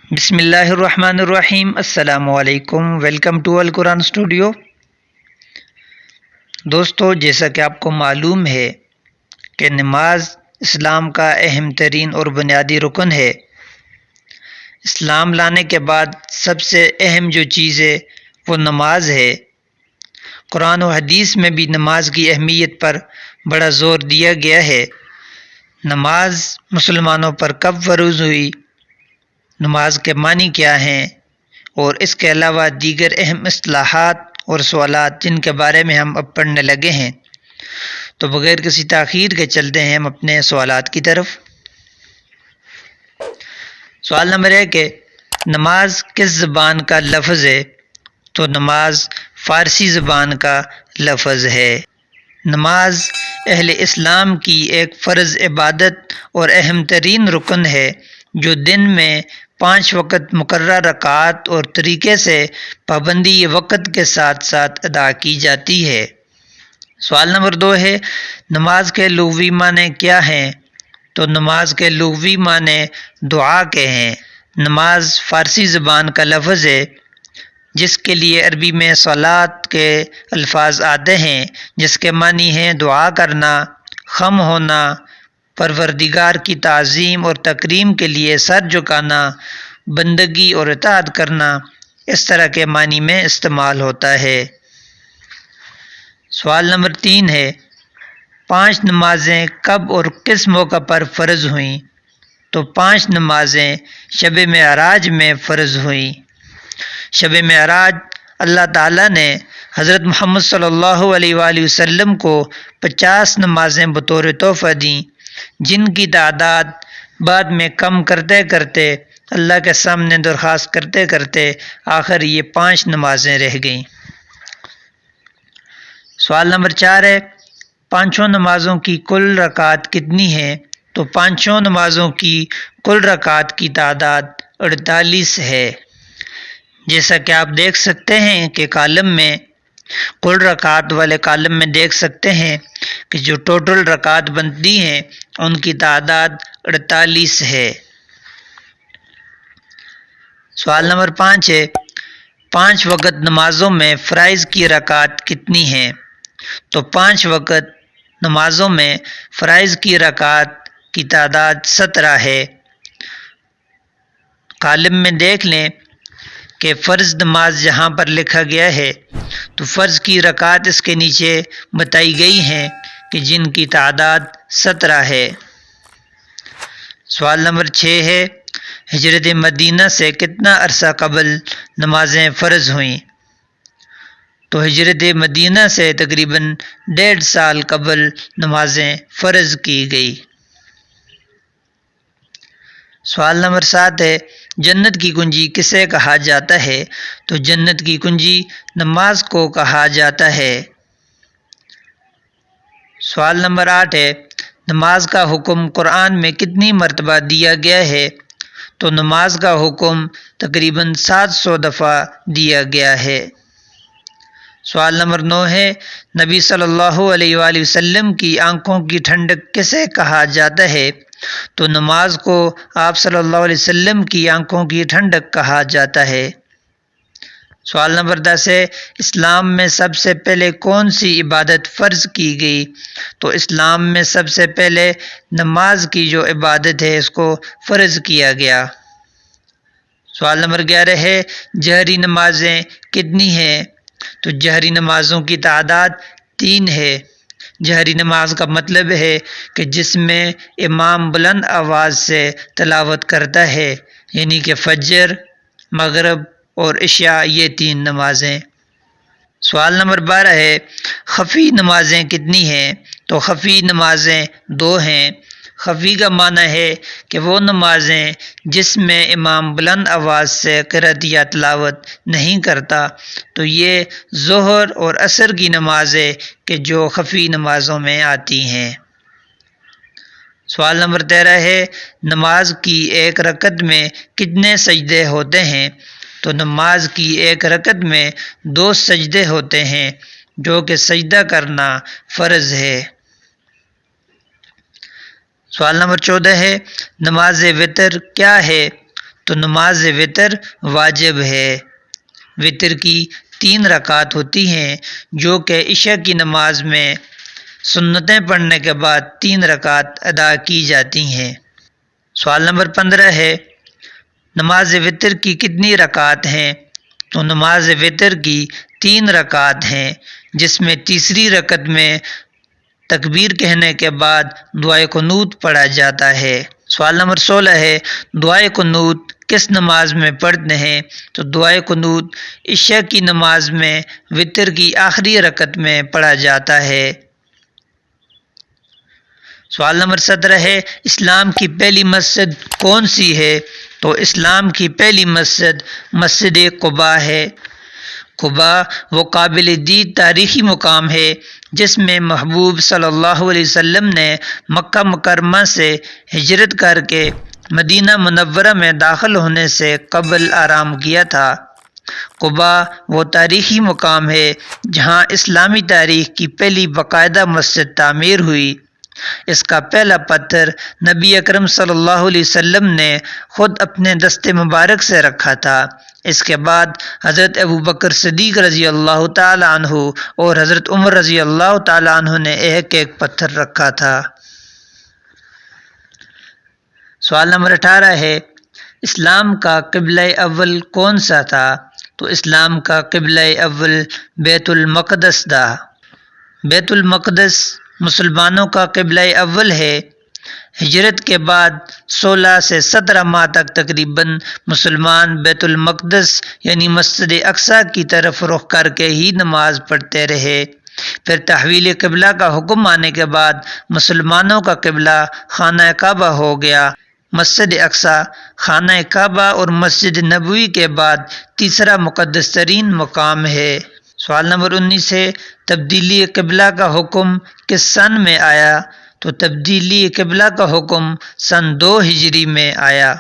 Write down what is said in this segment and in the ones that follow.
بسم اللہ الرحمن الرحیم۔ السلام علیکم، ویلکم ٹو القرآن اسٹوڈیو۔ دوستو، جیسا کہ آپ کو معلوم ہے کہ نماز اسلام کا اہم ترین اور بنیادی رکن ہے۔ اسلام لانے کے بعد سب سے اہم جو چیز ہے وہ نماز ہے۔ قرآن و حدیث میں بھی نماز کی اہمیت پر بڑا زور دیا گیا ہے۔ نماز مسلمانوں پر کب فرض ہوئی، نماز کے معنی کیا ہیں، اور اس کے علاوہ دیگر اہم اصطلاحات اور سوالات جن کے بارے میں ہم اب پڑھنے لگے ہیں، تو بغیر کسی تاخیر کے چلتے ہیں ہم اپنے سوالات کی طرف۔ سوال نمبر 1 کہ نماز کس زبان کا لفظ ہے؟ تو نماز فارسی زبان کا لفظ ہے۔ نماز اہل اسلام کی ایک فرض عبادت اور اہم ترین رکن ہے جو دن میں 5 وقت مقررہ رکعات اور طریقے سے پابندی وقت کے ساتھ ساتھ ادا کی جاتی ہے۔ سوال نمبر 2 ہے نماز کے لغوی معنی کیا ہیں؟ تو نماز کے لغوی معنی دعا کے ہیں۔ نماز فارسی زبان کا لفظ ہے جس کے لیے عربی میں صلاۃ کے الفاظ آتے ہیں، جس کے معنی ہیں دعا کرنا، خم ہونا، پروردگار کی تعظیم اور تکریم کے لیے سر جھکانا، بندگی اور اطاعت کرنا، اس طرح کے معنی میں استعمال ہوتا ہے۔ سوال نمبر 3 ہے 5 نمازیں کب اور کس موقع پر فرض ہوئیں؟ تو 5 نمازیں شب معراج میں فرض ہوئیں۔ شب معراج اللہ تعالیٰ نے حضرت محمد صلی اللہ علیہ وآلہ وسلم کو 50 نمازیں بطور تحفہ دیں، جن کی تعداد بعد میں کم کرتے کرتے اللہ کے سامنے درخواست کرتے کرتے آخر یہ 5 نمازیں رہ گئیں۔ سوال نمبر 4 ہے 5 نمازوں کی کل رکعت کتنی ہیں؟ تو 5 نمازوں کی کل رکعت کی تعداد 48 ہے۔ جیسا کہ آپ دیکھ سکتے ہیں کہ کالم میں کل رکعت والے کالم میں دیکھ سکتے ہیں کہ جو ٹوٹل رکعت بنتی ہیں ان کی تعداد 48 ہے۔ سوال نمبر 5 ہے 5 وقت نمازوں میں فرائض کی رکعت کتنی ہیں؟ تو 5 وقت نمازوں میں فرائض کی رکعت کی تعداد 17 ہے۔ کالم میں دیکھ لیں کہ فرض نماز جہاں پر لکھا گیا ہے تو فرض کی رکعت اس کے نیچے بتائی گئی ہیں کہ جن کی تعداد 17 ہے۔ سوال نمبر 6 ہے ہجرت مدینہ سے کتنا عرصہ قبل نمازیں فرض ہوئیں؟ تو ہجرت مدینہ سے تقریباً 1.5 سال قبل نمازیں فرض کی گئی۔ سوال نمبر 7 ہے جنت کی کنجی کسے کہا جاتا ہے؟ تو جنت کی کنجی نماز کو کہا جاتا ہے۔ سوال نمبر 8 ہے نماز کا حکم قرآن میں کتنی مرتبہ دیا گیا ہے؟ تو نماز کا حکم تقریباً 700 دفعہ دیا گیا ہے۔ سوال نمبر 9 ہے نبی صلی اللہ علیہ وآلہ وسلم کی آنکھوں کی ٹھنڈک کسے کہا جاتا ہے؟ تو نماز کو آپ صلی اللہ علیہ وسلم کی آنکھوں کی ٹھنڈک کہا جاتا ہے۔ سوال نمبر 10 ہے اسلام میں سب سے پہلے کون سی عبادت فرض کی گئی؟ تو اسلام میں سب سے پہلے نماز کی جو عبادت ہے اس کو فرض کیا گیا۔ سوال نمبر 11 ہے جہری نمازیں کتنی ہیں؟ تو جہری نمازوں کی تعداد 3 ہے۔ جہری نماز کا مطلب ہے کہ جس میں امام بلند آواز سے تلاوت کرتا ہے، یعنی کہ فجر، مغرب اور عشاء، یہ 3 نمازیں۔ سوال نمبر 12 ہے خفی نمازیں کتنی ہیں؟ تو خفی نمازیں 2 ہیں۔ خفی کا معنی ہے کہ وہ نمازیں جس میں امام بلند آواز سے قرأت یا تلاوت نہیں کرتا، تو یہ ظہر اور عصر کی نمازیں کہ جو خفی نمازوں میں آتی ہیں۔ سوال نمبر 13 ہے نماز کی ایک رکعت میں کتنے سجدے ہوتے ہیں؟ تو نماز کی ایک رکعت میں 2 سجدے ہوتے ہیں جو کہ سجدہ کرنا فرض ہے۔ سوال نمبر 14 ہے نماز وتر کیا ہے؟ تو نماز وتر واجب ہے۔ وتر کی 3 رکعت ہوتی ہیں جو کہ عشاء کی نماز میں سنتیں پڑھنے کے بعد 3 رکعت ادا کی جاتی ہیں۔ سوال نمبر 15 ہے نماز وتر کی کتنی رکعت ہیں؟ تو نماز وتر کی 3 رکعت ہیں، جس میں تیسری رکعت میں تکبیر کہنے کے بعد دعائے قنوت پڑھا جاتا ہے۔ سوال نمبر 16 ہے دعائے قنوت کس نماز میں پڑھتے ہیں؟ تو دعائے قنوت عشاء کی نماز میں وتر کی آخری رکعت میں پڑھا جاتا ہے۔ سوال نمبر 17 ہے اسلام کی پہلی مسجد کون سی ہے؟ تو اسلام کی پہلی مسجد مسجد قباء ہے۔ قباء وہ قابل دید تاریخی مقام ہے جس میں محبوب صلی اللہ علیہ وسلم نے مکہ مکرمہ سے ہجرت کر کے مدینہ منورہ میں داخل ہونے سے قبل آرام کیا تھا۔ قباء وہ تاریخی مقام ہے جہاں اسلامی تاریخ کی پہلی باقاعدہ مسجد تعمیر ہوئی۔ اس کا پہلا پتھر نبی اکرم صلی اللہ علیہ وسلم نے خود اپنے دست مبارک سے رکھا تھا۔ اس کے بعد حضرت ابوبکر صدیق رضی اللہ تعالی عنہ اور حضرت عمر رضی اللہ تعالی عنہ نے ایک ایک پتھر رکھا تھا۔ سوال نمبر 18 ہے اسلام کا قبلہ اول کون سا تھا؟ تو اسلام کا قبلہ اول بیت المقدس تھا۔ بیت المقدس مسلمانوں کا قبلہ اول ہے۔ ہجرت کے بعد 16 سے 17 ماہ تک تقریباً مسلمان بیت المقدس یعنی مسجد اقصی کی طرف رخ کر کے ہی نماز پڑھتے رہے۔ پھر تحویل قبلہ کا حکم آنے کے بعد مسلمانوں کا قبلہ خانہ کعبہ ہو گیا۔ مسجد اقصی خانہ کعبہ اور مسجد نبوی کے بعد تیسرا مقدس ترین مقام ہے۔ سوال نمبر 19 ہے تبدیلی قبلہ کا حکم کس سن میں آیا؟ تو تبدیلی قبلہ کا حکم سن 2 ہجری میں آیا۔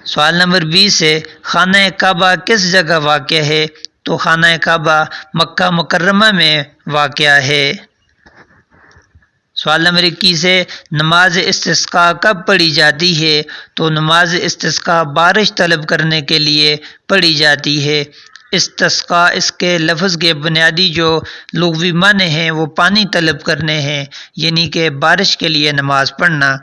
سوال نمبر 20 ہے خانہ کعبہ کس جگہ واقع ہے؟ تو خانہ کعبہ مکہ مکرمہ میں واقع ہے۔ سوال نمبر 21 ہے نماز استسقاء کب پڑھی جاتی ہے؟ تو نماز استسقاء بارش طلب کرنے کے لیے پڑھی جاتی ہے۔ استسقاء اس کے لفظ کے بنیادی جو لغوی معنی ہیں وہ پانی طلب کرنے ہیں، یعنی کہ بارش کے لیے نماز پڑھنا۔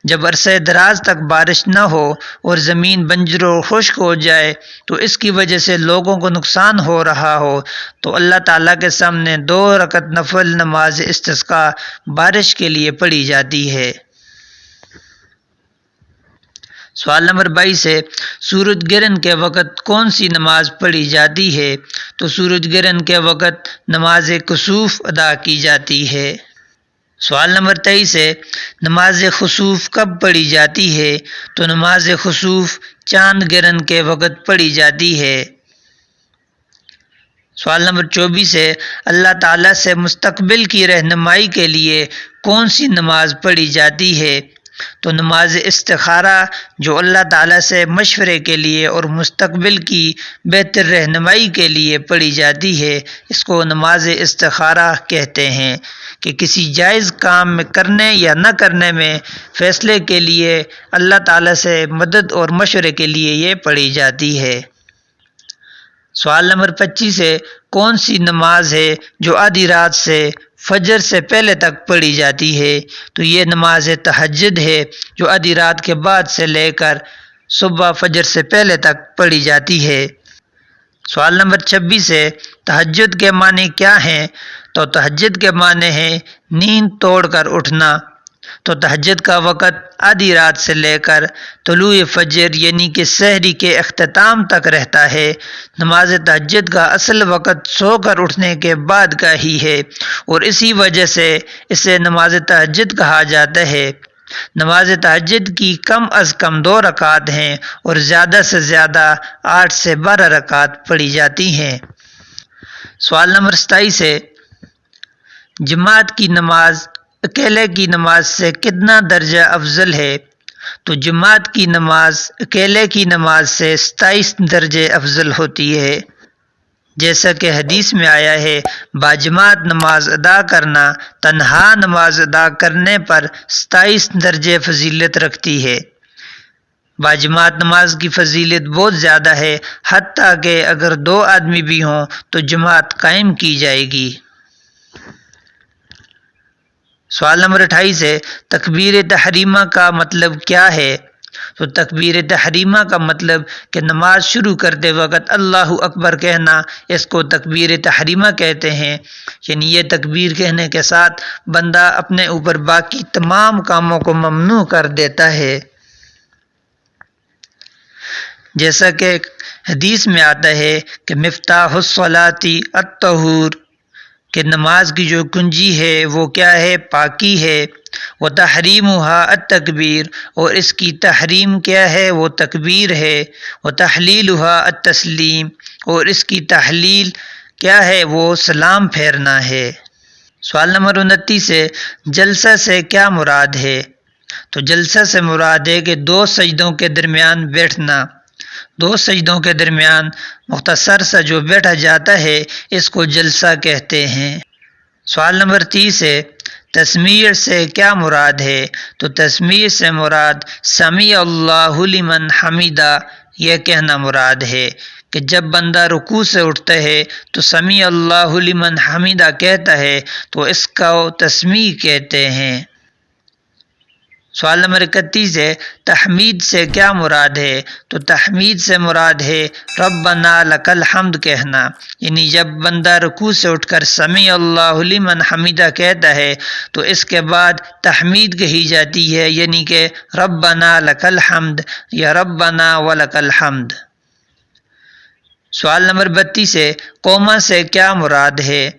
جب عرصہ دراز تک بارش نہ ہو اور زمین بنجر و خشک ہو جائے تو اس کی وجہ سے لوگوں کو نقصان ہو رہا ہو تو اللہ تعالیٰ کے سامنے 2 رکعت نفل نماز استسقاء بارش کے لیے پڑھی جاتی ہے۔ سوال نمبر 22 ہے سورج گرہن کے وقت کون سی نماز پڑھی جاتی ہے؟ تو سورج گرہن کے وقت نماز کسوف ادا کی جاتی ہے۔ سوال نمبر 23 ہے نماز خسوف کب پڑھی جاتی ہے؟ تو نماز خسوف چاند گرہن کے وقت پڑھی جاتی ہے۔ سوال نمبر 24 ہے اللہ تعالیٰ سے مستقبل کی رہنمائی کے لیے کون سی نماز پڑھی جاتی ہے؟ تو نماز استخارہ جو اللہ تعالیٰ سے مشورے کے لیے اور مستقبل کی بہتر رہنمائی کے لیے پڑھی جاتی ہے، اس کو نماز استخارہ کہتے ہیں کہ کسی جائز کام میں کرنے یا نہ کرنے میں فیصلے کے لیے اللہ تعالیٰ سے مدد اور مشورے کے لیے یہ پڑھی جاتی ہے۔ سوال نمبر 25 ہے کون سی نماز ہے جو آدھی رات سے فجر سے پہلے تک پڑھی جاتی ہے؟ تو یہ نماز تہجد ہے جو آدھی رات کے بعد سے لے کر صبح فجر سے پہلے تک پڑھی جاتی ہے۔ سوال نمبر 26 ہے تہجد کے معنی کیا ہیں؟ تو تہجد کے معنی ہیں نیند توڑ کر اٹھنا۔ تو تہجد کا وقت آدھی رات سے لے کر طلوع فجر یعنی کہ سحری کے اختتام تک رہتا ہے۔ نماز تہجد کا اصل وقت سو کر اٹھنے کے بعد کا ہی ہے اور اسی وجہ سے اسے نماز تہجد کہا جاتا ہے۔ نماز تہجد کی کم از کم 2 رکعت ہیں اور زیادہ سے زیادہ 8 سے 12 رکعت پڑھی جاتی ہیں۔ سوال نمبر 27 ہے جماعت کی نماز اکیلے کی نماز سے کتنا درجہ افضل ہے؟ تو جماعت کی نماز اکیلے کی نماز سے 27 درجے افضل ہوتی ہے، جیسا کہ حدیث میں آیا ہے باجماعت نماز ادا کرنا تنہا نماز ادا کرنے پر 27 درجے فضیلت رکھتی ہے۔ باجماعت نماز کی فضیلت بہت زیادہ ہے، حتیٰ کہ اگر 2 آدمی بھی ہوں تو جماعت قائم کی جائے گی۔ سوال نمبر 28 ہے، تکبیر تحریمہ کا مطلب کیا ہے؟ تو تکبیر تحریمہ کا مطلب کہ نماز شروع کرتے وقت اللہ اکبر کہنا، اس کو تکبیر تحریمہ کہتے ہیں۔ یعنی یہ تکبیر کہنے کے ساتھ بندہ اپنے اوپر باقی تمام کاموں کو ممنوع کر دیتا ہے، جیسا کہ حدیث میں آتا ہے کہ مفتاح الصلاۃ الطہور، کہ نماز کی جو کنجی ہے وہ کیا ہے؟ پاکی ہے۔ وتحریمها التکبیر، اور اس کی تحریم کیا ہے؟ وہ تکبیر ہے۔ وتحلیلها التسلیم، اور اس کی تحلیل کیا ہے؟ وہ سلام پھیرنا ہے۔ سوال نمبر 29 ہے، جلسہ سے کیا مراد ہے؟ تو جلسہ سے مراد ہے کہ 2 سجدوں کے درمیان بیٹھنا۔ 2 سجدوں کے درمیان مختصر سا جو بیٹھا جاتا ہے اس کو جلسہ کہتے ہیں۔ سوال نمبر 30 ہے، تسمیع سے کیا مراد ہے؟ تو تسمیع سے مراد سمیع اللہ لمن حمیدہ، یہ کہنا مراد ہے کہ جب بندہ رکوع سے اٹھتا ہے تو سمیع اللہ لمن حمیدہ کہتا ہے، تو اس کو تسمیع کہتے ہیں۔ سوال نمبر 31 ہے، تحمید سے کیا مراد ہے؟ تو تحمید سے مراد ہے ربنا لک الحمد کہنا۔ یعنی جب بندہ رکوع سے اٹھ کر سمیع اللہ لمن حمیدہ کہتا ہے تو اس کے بعد تحمید کہی جاتی ہے، یعنی کہ ربنا لک الحمد یا ربنا ولک الحمد۔ سوال نمبر 32 ہے، قوما سے کیا مراد ہے؟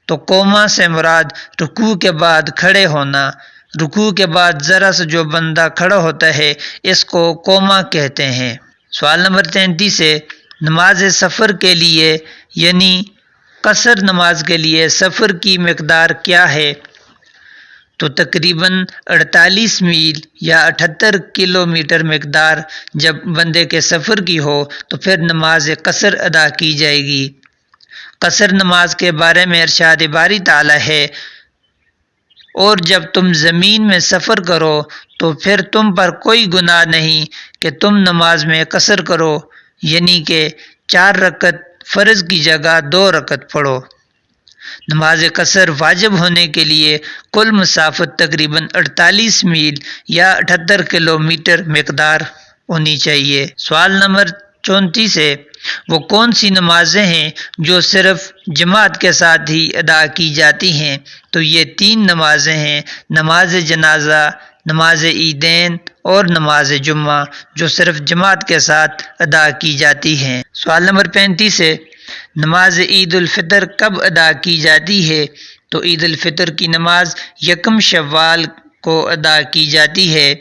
تو قوما سے مراد رکوع کے بعد کھڑے ہونا۔ رکوع کے بعد ذرا سے جو بندہ کھڑا ہوتا ہے اس کو قوما کہتے ہیں۔ سوال نمبر 33 ہے، نماز سفر کے لیے یعنی قصر نماز کے لیے سفر کی مقدار کیا ہے؟ تو تقریباً 48 میل یا 78 کلومیٹر مقدار جب بندے کے سفر کی ہو تو پھر نماز قصر ادا کی جائے گی۔ قصر نماز کے بارے میں ارشاد باری تعالی ہے، اور جب تم زمین میں سفر کرو تو پھر تم پر کوئی گناہ نہیں کہ تم نماز میں قصر کرو، یعنی کہ 4 رکعت فرض کی جگہ 2 رکعت پڑھو۔ نماز قصر واجب ہونے کے لیے کل مسافت تقریباً 48 میل یا 78 کلومیٹر مقدار ہونی چاہیے۔ سوال نمبر 34 ہے، وہ کون سی نمازیں ہیں جو صرف جماعت کے ساتھ ہی ادا کی جاتی ہیں؟ تو یہ 3 نمازیں ہیں، نماز جنازہ، نماز عیدین اور نماز جمعہ، جو صرف جماعت کے ساتھ ادا کی جاتی ہیں۔ سوال نمبر 35 ہے، نماز عید الفطر کب ادا کی جاتی ہے؟ تو عید الفطر کی نماز 1 شوال کو ادا کی جاتی ہے،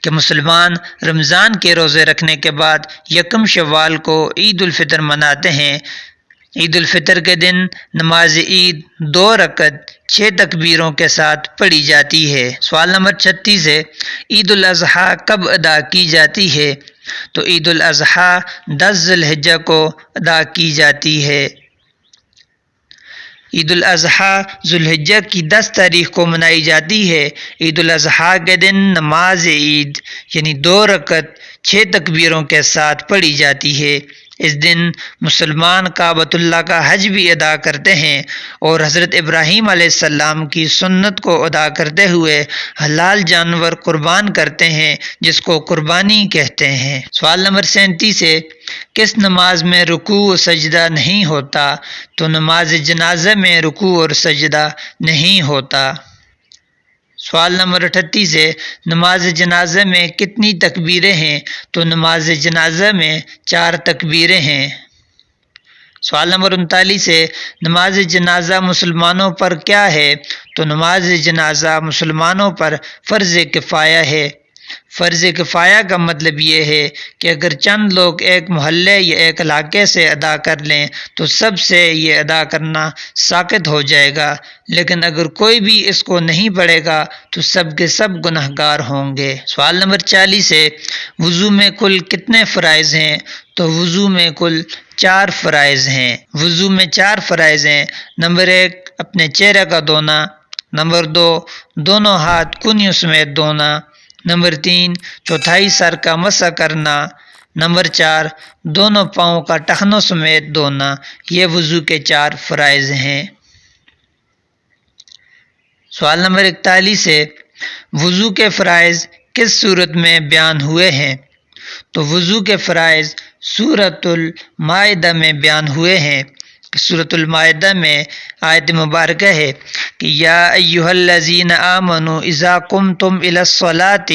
کہ مسلمان رمضان کے روزے رکھنے کے بعد 1 شوال کو عید الفطر مناتے ہیں۔ عید الفطر کے دن نماز عید 2 رکعت 6 تکبیروں کے ساتھ پڑھی جاتی ہے۔ سوال نمبر 36 ہے، عید الاضحیٰ کب ادا کی جاتی ہے؟ تو عید الاضحیٰ 10 ذی الحجہ کو ادا کی جاتی ہے۔ عید الاضحیٰ ذی الحجہ کی 10 تاریخ کو منائی جاتی ہے۔ عید الاضحیٰ کے دن نماز عید یعنی 2 رکعت 6 تکبیروں کے ساتھ پڑھی جاتی ہے۔ اس دن مسلمان کعبۃ اللہ کا حج بھی ادا کرتے ہیں اور حضرت ابراہیم علیہ السلام کی سنت کو ادا کرتے ہوئے حلال جانور قربان کرتے ہیں، جس کو قربانی کہتے ہیں۔ سوال نمبر 37 ہے، کس نماز میں رکوع و سجدہ نہیں ہوتا؟ تو نماز جنازہ میں رکوع اور سجدہ نہیں ہوتا۔ سوال نمبر 38 ہے، نماز جنازہ میں کتنی تکبیریں ہیں؟ تو نماز جنازہ میں 4 تکبیریں ہیں۔ سوال نمبر 39 ہے، نماز جنازہ مسلمانوں پر کیا ہے؟ تو نماز جنازہ مسلمانوں پر فرض کفایہ ہے۔ فرض کفایہ کا مطلب یہ ہے کہ اگر چند لوگ ایک محلے یا ایک علاقے سے ادا کر لیں تو سب سے یہ ادا کرنا ساقط ہو جائے گا، لیکن اگر کوئی بھی اس کو نہیں پڑھے گا تو سب کے سب گنہگار ہوں گے۔ سوال نمبر 40 ہے، وضو میں کل کتنے فرائض ہیں؟ تو وضو میں کل 4 فرائض ہیں۔ وضو میں 4 فرائض ہیں۔ نمبر 1 اپنے چہرے کا دھونا، نمبر 2 دونوں ہاتھ کنیوں سمیت دھونا، نمبر 3 چوتھائی سر کا مسح کرنا۔ نمبر 4 دونوں پاؤں کا ٹخنوں سمیت دھونا۔ یہ وضو کے 4 فرائض ہیں۔ سوال نمبر 41 ہے، وضو کے فرائض کس صورت میں بیان ہوئے ہیں؟ تو وضو کے فرائض سورۃ المائدہ میں بیان ہوئے ہیں۔ سورۃ المائدہ میں آیت مبارکہ ہے کہ یا ایھا الذین آمنوا اذا قمتم الی الصلاۃ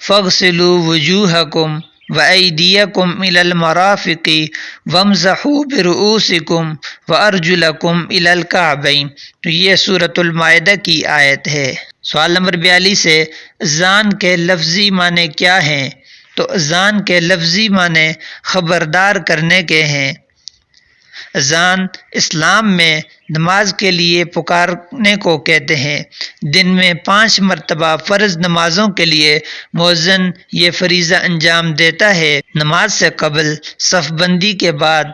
فاغسلوا وجوہکم وایدیکم الی المرافق وامسحوا برؤوسکم وارجلکم الی الکعبین۔ تو یہ سورۃ المائدہ کی آیت ہے۔ سوال نمبر 42 ہے، اذان کے لفظی معنی کیا ہیں؟ تو اذان کے لفظی معنی خبردار کرنے کے ہیں۔ اذان اسلام میں نماز کے لیے پکارنے کو کہتے ہیں۔ دن میں 5 مرتبہ فرض نمازوں کے لیے مؤذن یہ فریضہ انجام دیتا ہے۔ نماز سے قبل صف بندی کے بعد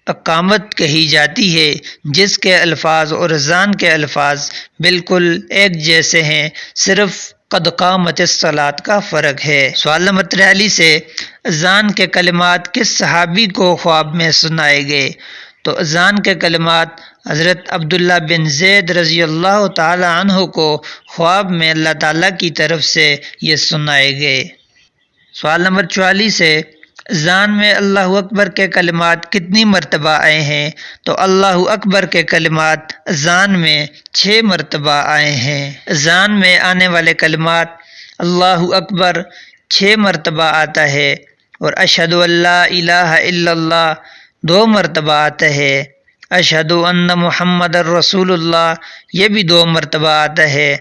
اقامت کہی جاتی ہے، جس کے الفاظ اور اذان کے الفاظ بالکل ایک جیسے ہیں، صرف قد قامت الصلاۃ کا فرق ہے۔ سوال نمبر 43 ہے، اذان کے کلمات کس صحابی کو خواب میں سنائے گئے؟ تو اذان کے کلمات حضرت عبداللہ بن زید رضی اللہ تعالی عنہ کو خواب میں اللہ تعالیٰ کی طرف سے یہ سنائے گئے۔ سوال نمبر 44 ہے، اذان میں اللہ اکبر کے کلمات کتنی مرتبہ آئے ہیں؟ تو اللہ اکبر کے کلمات اذان میں 6 مرتبہ آئے ہیں۔ اذان میں آنے والے کلمات اللہ اکبر 6 مرتبہ آتا ہے، اور اشہد ان لا الہ الا اللہ 2 مرتبہ آتا ہے۔ اشہد ان محمد الرسول اللہ یہ بھی 2 مرتبہ آتا ہے۔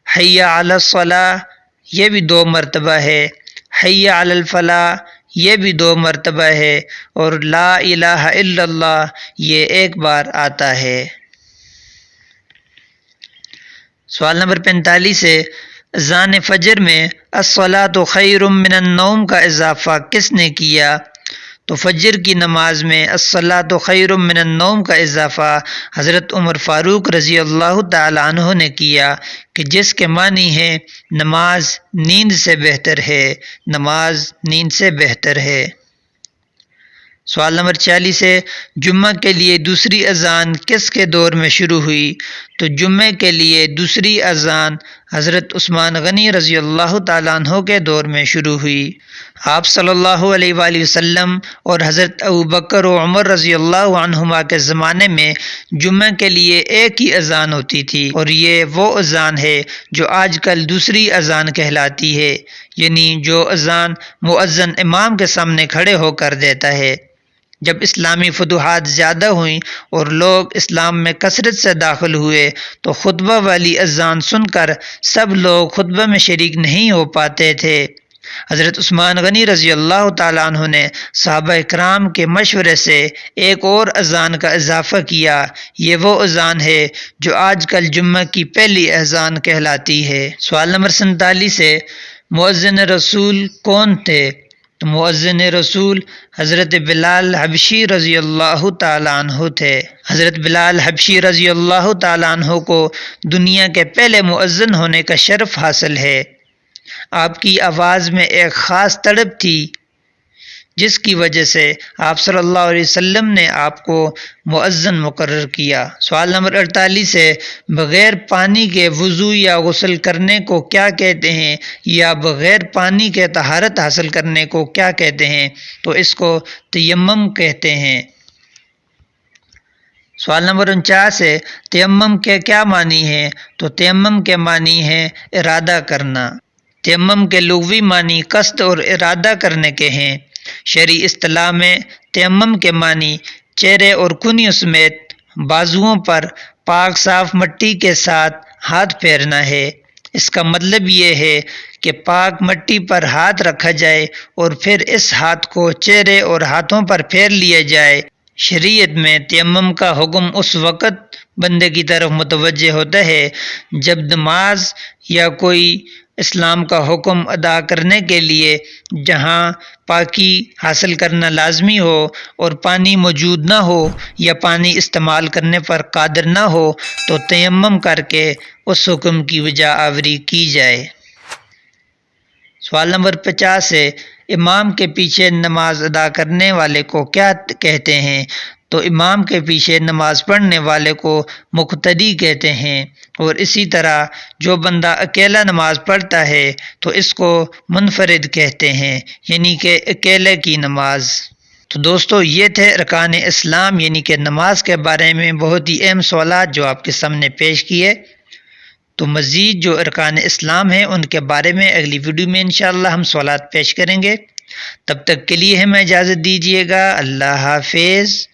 حی علی الصلاۃ یہ بھی 2 مرتبہ ہے۔ حی علی الفلاح یہ بھی 2 مرتبہ ہے، اور لا الہ الا اللہ یہ 1 بار آتا ہے۔ سوال نمبر 45 ہے، اذان فجر میں الصلاۃ خیر من النوم کا اضافہ کس نے کیا؟ تو فجر کی نماز میں الصلاۃ خیر من النوم کا اضافہ حضرت عمر فاروق رضی اللہ تعالی عنہ نے کیا، کہ جس کے معنی ہے نماز نیند سے بہتر ہے، نماز نیند سے بہتر ہے۔ سوال نمبر 46 ہے، جمعہ کے لیے دوسری اذان کس کے دور میں شروع ہوئی؟ تو جمعے کے لیے دوسری اذان حضرت عثمان غنی رضی اللہ تعالیٰ عنہ کے دور میں شروع ہوئی۔ آپ صلی اللہ علیہ وآلہ وسلم اور حضرت ابوبکر و عمر رضی اللہ عنہما کے زمانے میں جمعہ کے لیے ایک ہی اذان ہوتی تھی، اور یہ وہ اذان ہے جو آج کل دوسری اذان کہلاتی ہے، یعنی جو اذان مؤذن امام کے سامنے کھڑے ہو کر دیتا ہے۔ جب اسلامی فتوحات زیادہ ہوئیں اور لوگ اسلام میں کثرت سے داخل ہوئے، تو خطبہ والی اذان سن کر سب لوگ خطبہ میں شریک نہیں ہو پاتے تھے۔ حضرت عثمان غنی رضی اللہ تعالیٰ عنہ نے صحابہ کرام کے مشورے سے ایک اور اذان کا اضافہ کیا۔ یہ وہ اذان ہے جو آج کل جمعہ کی پہلی اذان کہلاتی ہے۔ سوال نمبر 47 ہے، مؤذن رسول کون تھے؟ تو مؤذن رسول حضرت بلال حبشی رضی اللہ تعالیٰ عنہ تھے۔ حضرت بلال حبشی رضی اللہ تعالیٰ عنہ کو دنیا کے پہلے مؤذن ہونے کا شرف حاصل ہے۔ آپ کی آواز میں ایک خاص تڑپ تھی، جس کی وجہ سے آپ صلی اللہ علیہ وسلم نے آپ کو مؤذن مقرر کیا۔ سوال نمبر 48 ہے، بغیر پانی کے وضو یا غسل کرنے کو کیا کہتے ہیں؟ یا بغیر پانی کے طہارت حاصل کرنے کو کیا کہتے ہیں؟ تو اس کو تیمم کہتے ہیں۔ سوال نمبر 49 ہے، تیمم کے کیا معنی ہیں؟ تو تیمم کے معنی ہیں ارادہ کرنا۔ تیمم کے لغوی معنی قصد اور ارادہ کرنے کے ہیں۔ شرعی اصطلاح میں تیمم کے معنی چہرے اور کونیوں سمیت بازوؤں پر پاک صاف مٹی کے ساتھ ہاتھ پھیرنا ہے۔ اس کا مطلب یہ ہے کہ پاک مٹی پر ہاتھ رکھا جائے اور پھر اس ہاتھ کو چہرے اور ہاتھوں پر پھیر لیا جائے۔ شریعت میں تیمم کا حکم اس وقت بندے کی طرف متوجہ ہوتا ہے جب نماز یا کوئی اسلام کا حکم ادا کرنے کے لیے جہاں پاکی حاصل کرنا لازمی ہو اور پانی موجود نہ ہو یا پانی استعمال کرنے پر قادر نہ ہو، تو تیمم کر کے اس حکم کی وجہ آوری کی جائے۔ سوال نمبر 50 ہے، امام کے پیچھے نماز ادا کرنے والے کو کیا کہتے ہیں؟ تو امام کے پیچھے نماز پڑھنے والے کو مقتدی کہتے ہیں، اور اسی طرح جو بندہ اکیلا نماز پڑھتا ہے تو اس کو منفرد کہتے ہیں، یعنی کہ اکیلے کی نماز۔ تو دوستو یہ تھے ارکان اسلام یعنی کہ نماز کے بارے میں بہت ہی اہم سوالات جو آپ کے سامنے پیش کیے۔ تو مزید جو ارکان اسلام ہیں ان کے بارے میں اگلی ویڈیو میں انشاءاللہ ہم سوالات پیش کریں گے۔ تب تک کے لیے ہمیں اجازت دیجیے گا۔ اللہ حافظ۔